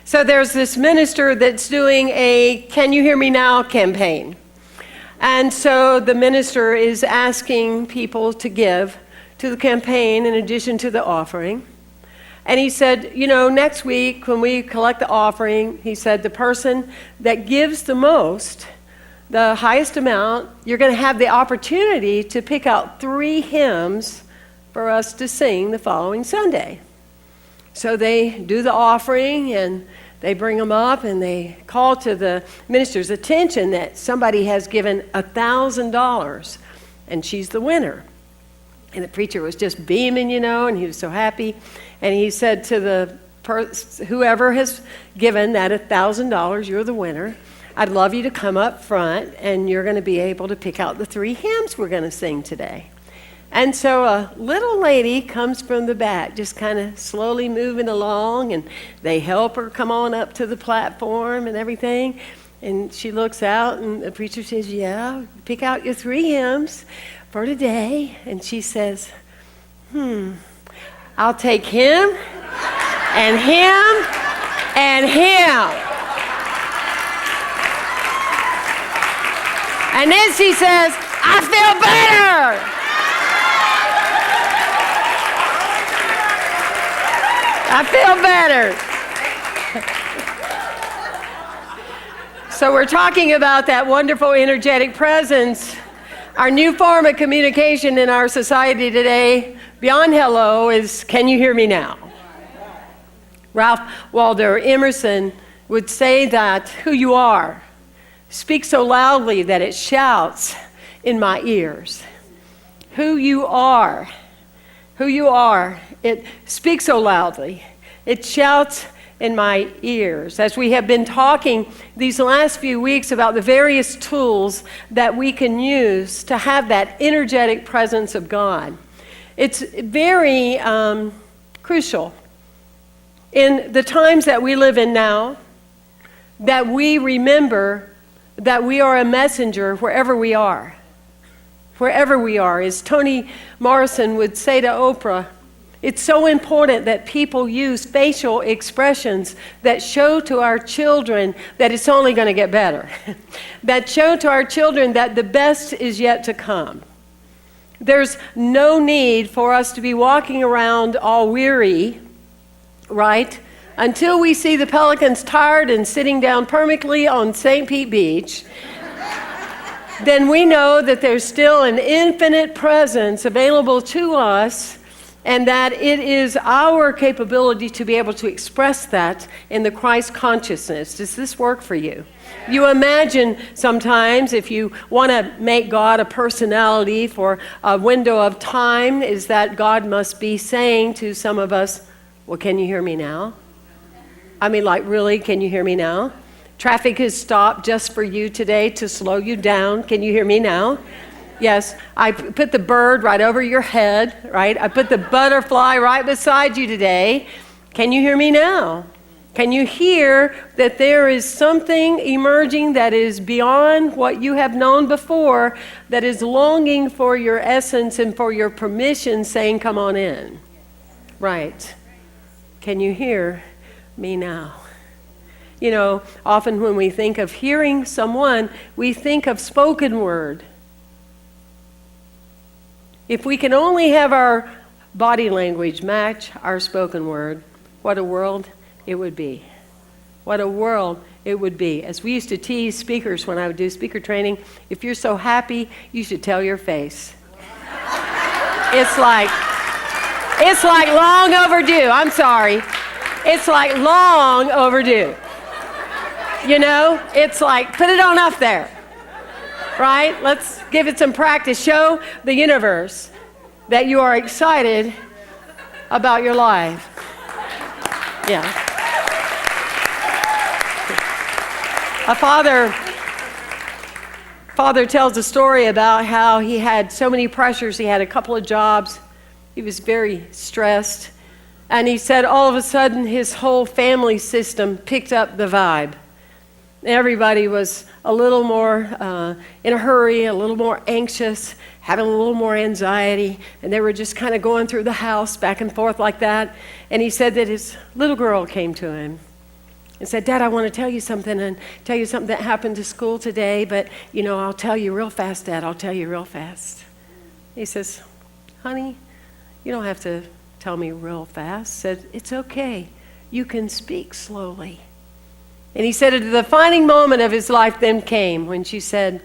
So there's this minister that's doing a Can You Hear Me Now campaign. And so the minister is asking people to give to the campaign in addition to the offering. And he said, next week when we collect the offering, he said, the person that gives the most, the highest amount, you're going to have the opportunity to pick out 3 hymns for us to sing the following Sunday. So they do the offering and they bring them up and they call to the minister's attention that somebody has given $1,000 and she's the winner. And the preacher was just beaming, and he was so happy. And he said to the whoever has given that $1,000, you're the winner. I'd love you to come up front, and you're going to be able to pick out the 3 hymns we're going to sing today. And so a little lady comes from the back, just kind of slowly moving along, and they help her come on up to the platform and everything. And she looks out, and the preacher says, yeah, pick out your 3 hymns for today. And she says, I'll take him and him and him. And then she says, I feel better. I feel better. So we're talking about that wonderful energetic presence. Our new form of communication in our society today, beyond hello, is can you hear me now? Ralph Waldo Emerson would say that who you are speaks so loudly that it shouts in my ears. Who you are, it speaks so loudly, it shouts in my ears. As we have been talking these last few weeks about the various tools that we can use to have that energetic presence of God, it's very crucial in the times that we live in now that we remember that we are a messenger wherever we are. Wherever we are. As Toni Morrison would say to Oprah, it's so important that people use facial expressions that show to our children that it's only going to get better. That show to our children that the best is yet to come. There's no need for us to be walking around all weary, right? Until we see the pelicans tired and sitting down permanently on St. Pete Beach, then we know that there's still an infinite presence available to us, and that it is our capability to be able to express that in the Christ consciousness. Does this work for you? You imagine sometimes if you want to make God a personality for a window of time, is that God must be saying to some of us, well, can you hear me now? I mean, like, really, can you hear me now? Traffic has stopped just for you today to slow you down. Can you hear me now? Yes, I put the bird right over your head, right? I put the butterfly right beside you today. Can you hear me now? Can you hear that there is something emerging that is beyond what you have known before, that is longing for your essence and for your permission, saying, come on in? Right. Can you hear me now? You know, often when we think of hearing someone, we think of spoken word. If we can only have our body language match our spoken word, what a world it would be. What a world it would be. As we used to tease speakers when I would do speaker training, if you're so happy, you should tell your face. It's like long overdue. I'm sorry. It's like long overdue. You know, it's like, put it on up there. Right? Let's give it some practice. Show the universe that you are excited about your life. Yeah. A father tells a story about how he had so many pressures. He had a couple of jobs. He was very stressed. And he said all of a sudden his whole family system picked up the vibe. Everybody was a little more in a hurry, a little more anxious, having a little more anxiety, and they were just kind of going through the house back and forth like that. And he said that his little girl came to him, and said, Dad, I want to tell you something that happened to school today, but, I'll tell you real fast, Dad. I'll tell you real fast. He says, honey, you don't have to tell me real fast. Said, it's okay. You can speak slowly. And he said, the defining moment of his life then came when she said,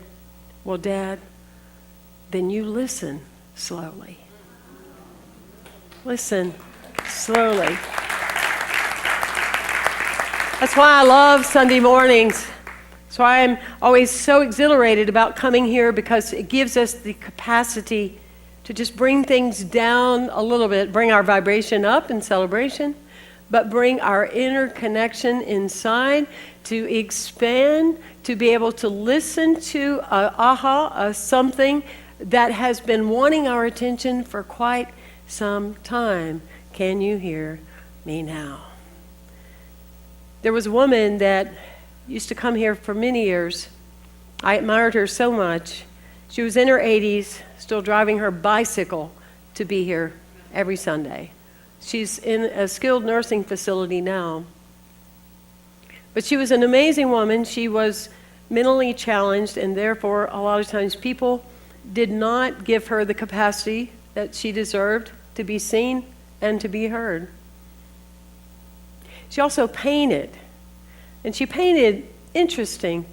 well, Dad, then you listen slowly. Listen slowly. That's why I love Sunday mornings. That's why I'm always so exhilarated about coming here, because it gives us the capacity to just bring things down a little bit, bring our vibration up in celebration, but bring our inner connection inside to expand, to be able to listen to something that has been wanting our attention for quite some time. Can you hear me now? There was a woman that used to come here for many years. I admired her so much. She was in her 80s, still driving her bicycle to be here every Sunday. She's in a skilled nursing facility now. But she was an amazing woman. She was mentally challenged, and therefore a lot of times people did not give her the capacity that she deserved to be seen and to be heard. She also painted, and she painted interesting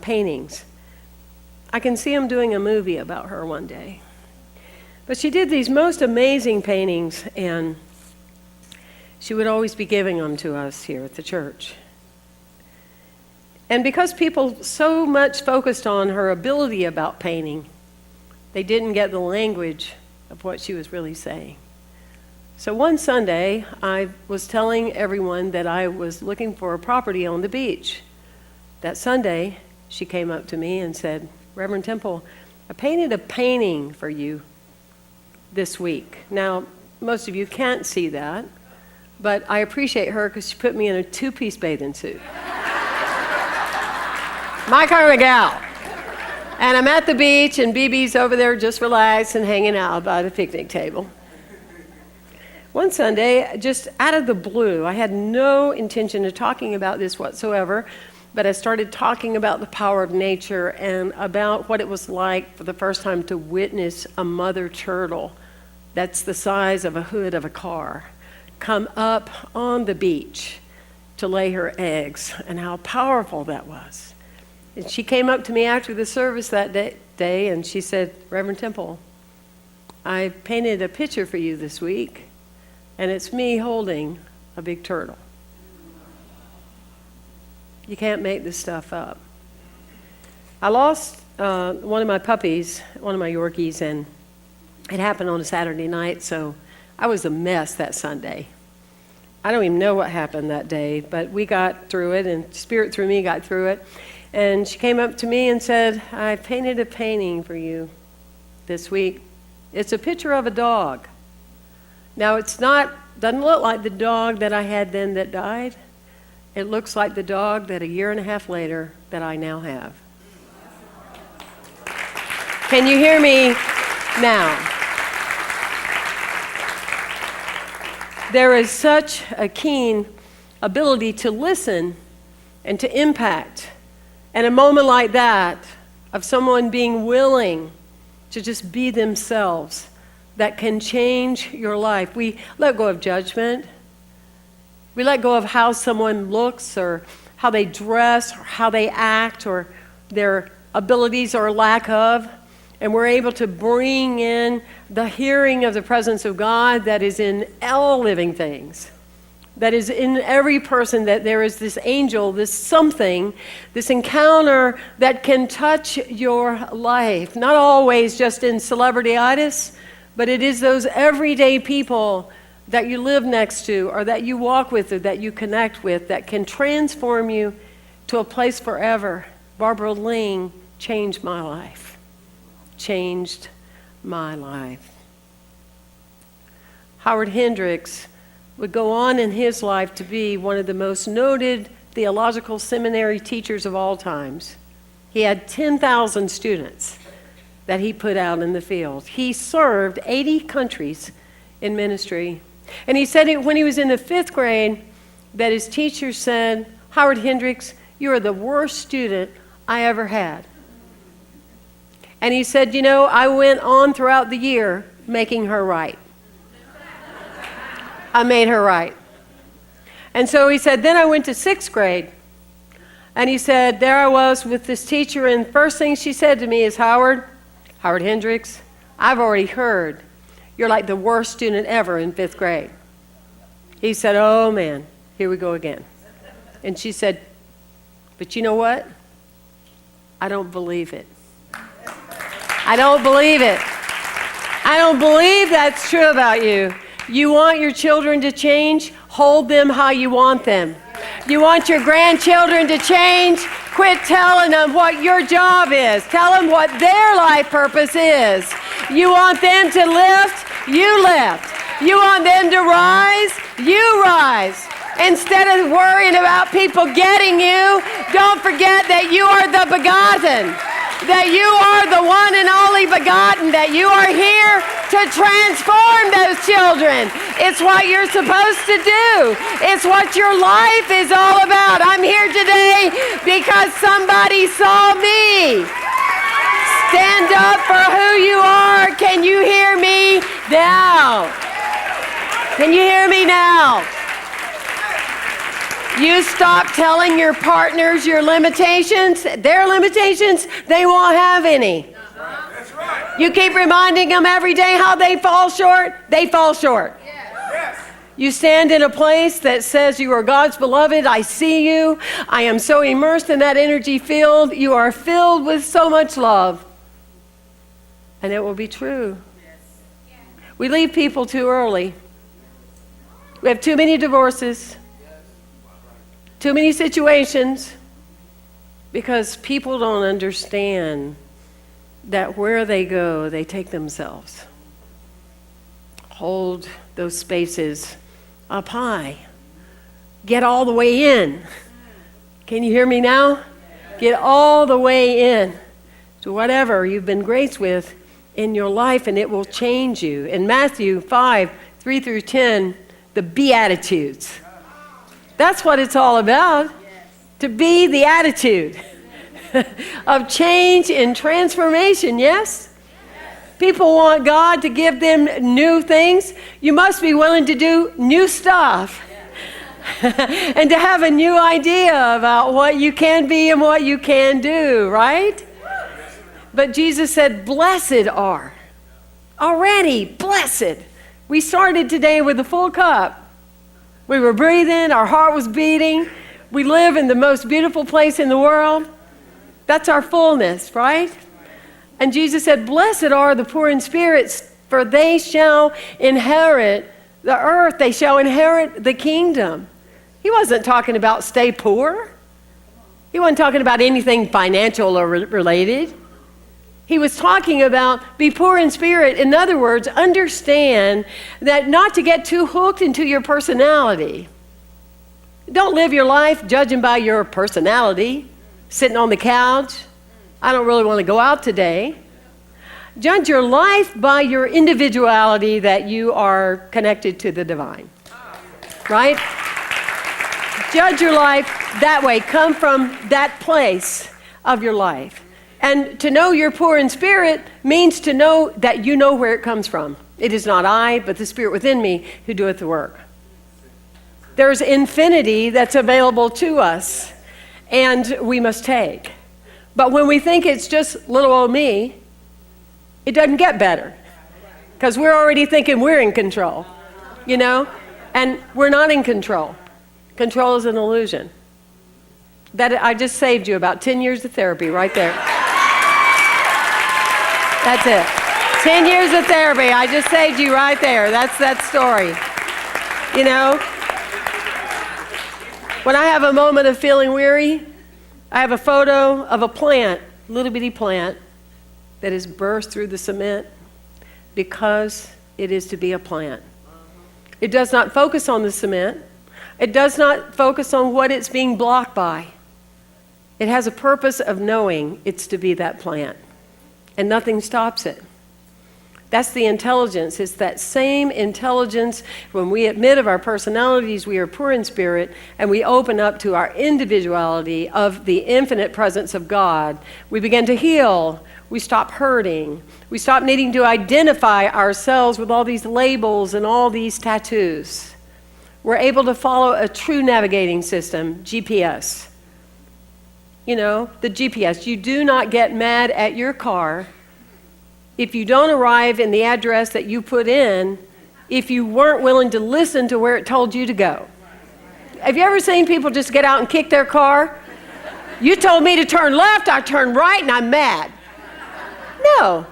paintings. I can see them doing a movie about her one day. But she did these most amazing paintings, and she would always be giving them to us here at the church. And because people so much focused on her ability about painting, they didn't get the language of what she was really saying. So one Sunday, I was telling everyone that I was looking for a property on the beach. That Sunday, she came up to me and said, Reverend Temple, I painted a painting for you this week. Now, most of you can't see that, but I appreciate her because she put me in a two-piece bathing suit. My kind of gal. And I'm at the beach, and BB's over there just relaxed and hanging out by the picnic table. One Sunday, just out of the blue, I had no intention of talking about this whatsoever, but I started talking about the power of nature and about what it was like for the first time to witness a mother turtle that's the size of a hood of a car come up on the beach to lay her eggs, and how powerful that was. And she came up to me after the service that day and she said, Reverend Temple, I painted a picture for you this week, and it's me holding a big turtle. You can't make this stuff up. I lost one of my puppies, one of my Yorkies, and it happened on a Saturday night, so I was a mess that Sunday. I don't even know what happened that day, but we got through it, and Spirit through me got through it. And she came up to me and said, I painted a painting for you this week. It's a picture of a dog. Now, doesn't look like the dog that I had then that died. It looks like the dog that a year and a half later that I now have. Can you hear me now? There is such a keen ability to listen and to impact. And a moment like that, of someone being willing to just be themselves, that can change your life. We let go of judgment. We let go of how someone looks or how they dress or how they act or their abilities or lack of. And we're able to bring in the hearing of the presence of God that is in all living things, that is in every person, that there is this angel, this something, this encounter that can touch your life. Not always just in celebrity-itis, but it is those everyday people that you live next to or that you walk with or that you connect with that can transform you to a place forever. Barbara Ling changed my life. Changed my life. Howard Hendricks would go on in his life to be one of the most noted theological seminary teachers of all times. He had 10,000 students that he put out in the field. He served 80 countries in ministry. And he said when he was in the 5th grade that his teacher said, Howard Hendricks, you are the worst student I ever had. And he said, I went on throughout the year making her right. I made her right. And so he said, then I went to 6th grade. And he said, there I was with this teacher, and first thing she said to me is, Howard Hendricks, I've already heard you're like the worst student ever in 5th grade. He said, oh man, here we go again. And she said, but you know what? I don't believe it. I don't believe it. I don't believe that's true about you. You want your children to change? Hold them how you want them. You want your grandchildren to change? Quit telling them what your job is. Tell them what their life purpose is. You want them to lift? You lift. You want them to rise? You rise. Instead of worrying about people getting you, don't forget that you are the begotten, that you are the one and only begotten, that you are here to transform those children. It's what you're supposed to do. It's what your life is all about. I'm here today because somebody saw me. Stand up for who you are. Can you hear me now? Can you hear me now? You stop telling your partners your limitations, their limitations, they won't have any. That's right. You keep reminding them every day how they fall short, they fall short. Yes. You stand in a place that says you are God's beloved, I see you, I am so immersed in that energy field, you are filled with so much love. And it will be true. We leave people too early. We have too many divorces. Too many situations because people don't understand that where they go, they take themselves. Hold those spaces up high. Get all the way in. Can you hear me now? Get all the way in to whatever you've been graced with in your life, and it will change you. In Matthew 5:3-10, the Beatitudes. That's what it's all about, to be the attitude of change and transformation, yes? People want God to give them new things. You must be willing to do new stuff and to have a new idea about what you can be and what you can do, right? But Jesus said, blessed are. Already, blessed. We started today with a full cup. We were breathing, our heart was beating. We live in the most beautiful place in the world. That's our fullness, right? And Jesus said, blessed are the poor in spirit, for they shall inherit the earth. They shall inherit the kingdom. He wasn't talking about stay poor. He wasn't talking about anything financial or related. He was talking about be poor in spirit. In other words, understand that not to get too hooked into your personality. Don't live your life judging by your personality, sitting on the couch. I don't really want to go out today. Judge your life by your individuality, that you are connected to the divine. Right? Judge your life that way. Come from that place of your life. And to know you're poor in spirit means to know that you know where it comes from. It is not I, but the Spirit within me who doeth the work. There's infinity that's available to us, and we must take. But when we think it's just little old me, it doesn't get better. Because we're already thinking we're in control, and we're not in control. Control is an illusion. That I just saved you about 10 years of therapy right there. That's it. 10 years of therapy. I just saved you right there. That's that story. When I have a moment of feeling weary, I have a photo of a plant, little bitty plant, that is burst through the cement because it is to be a plant. It does not focus on the cement. It does not focus on what it's being blocked by. It has a purpose of knowing it's to be that plant. And nothing stops it. That's the intelligence. It's that same intelligence when we admit of our personalities, we are poor in spirit, and we open up to our individuality of the infinite presence of God. We begin to heal. We stop hurting. We stop needing to identify ourselves with all these labels and all these tattoos. We're able to follow a true navigating system, GPS. You know, the GPS. You do not get mad at your car if you don't arrive in the address that you put in, if you weren't willing to listen to where it told you to go. Have you ever seen people just get out and kick their car? You told me to turn left, I turned right, and I'm mad. No.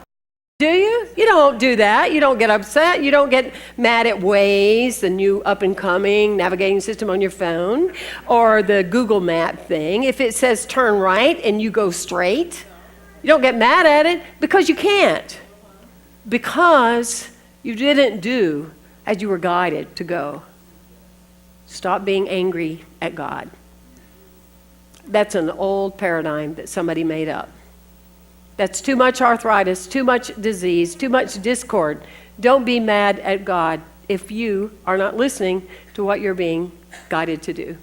Do you? You don't do that. You don't get upset. You don't get mad at Waze, the new up-and-coming navigating system on your phone, or the Google Map thing. If it says turn right and you go straight, you don't get mad at it because you can't. Because you didn't do as you were guided to go. Stop being angry at God. That's an old paradigm that somebody made up. That's too much arthritis, too much disease, too much discord. Don't be mad at God if you are not listening to what you're being guided to do.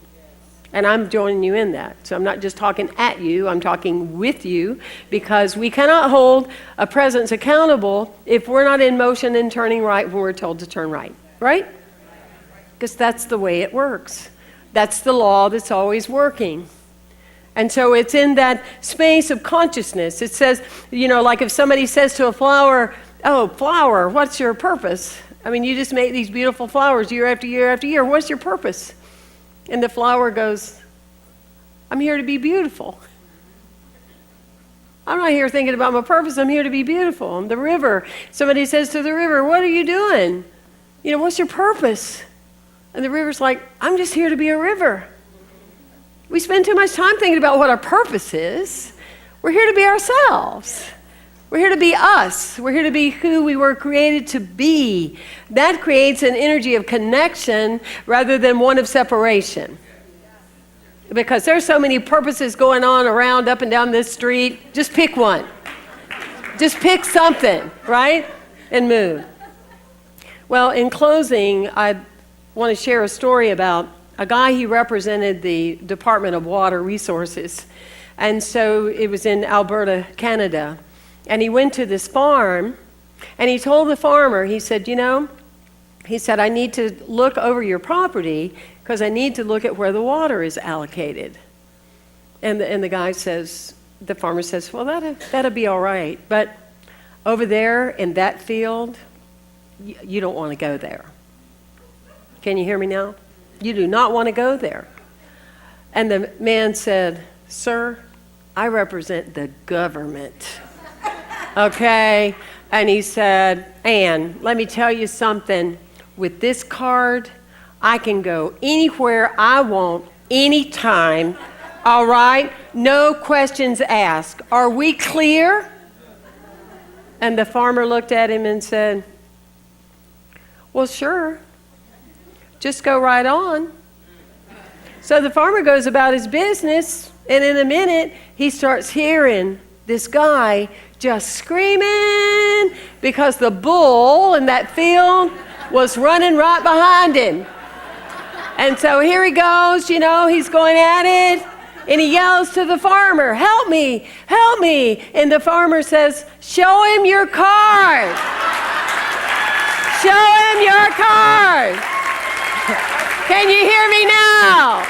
And I'm joining you in that. So I'm not just talking at you, I'm talking with you, because we cannot hold a presence accountable if we're not in motion and turning right when we're told to turn right, right? Because that's the way it works. That's the law that's always working. And so it's in that space of consciousness. It says, you know, like if somebody says to a flower, oh, flower, what's your purpose? I mean, you just make these beautiful flowers year after year after year. What's your purpose? And the flower goes, I'm here to be beautiful. I'm not here thinking about my purpose. I'm here to be beautiful. I'm the river. Somebody says to the river, what are you doing? You know, what's your purpose? And the river's like, I'm just here to be a river. We spend too much time thinking about what our purpose is. We're here to be ourselves. We're here to be us. We're here to be who we were created to be. That creates an energy of connection rather than one of separation. Because there's so many purposes going on around up and down this street. Just pick one. Just pick something, right? And move. Well, in closing, I want to share a story about a guy. He represented the Department of Water Resources. And so it was in Alberta, Canada. And he went to this farm, and he told the farmer, he said, you know, he said, I need to look over your property because I need to look at where the water is allocated. And the guy says, the farmer says, well, that'll be all right. But over there in that field, you don't want to go there. Can you hear me now? You do not want to go there. And the man said, sir, I represent the government. Okay? And he said, Ann, let me tell you something. With this card, I can go anywhere I want, anytime. All right? No questions asked. Are we clear? And the farmer looked at him and said, well, sure. Just go right on. So the farmer goes about his business, and in a minute, he starts hearing this guy just screaming because the bull in that field was running right behind him. And so here he goes, you know, he's going at it, and he yells to the farmer, help me, help me. And the farmer says, show him your card. Show him your card. Can you hear me now?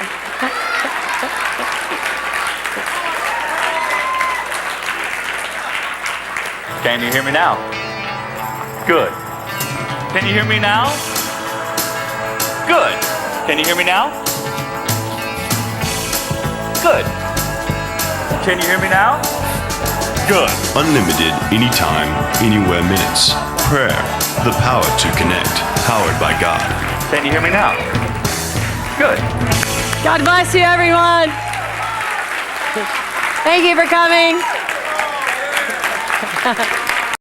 Can you hear me now? Good. Can you hear me now? Good. Can you hear me now? Good. Can you hear me now? Good. Unlimited, anytime, anywhere minutes. Prayer, the power to connect. Powered by God. Can you hear me now? Good. God bless you, everyone. Thank you for coming.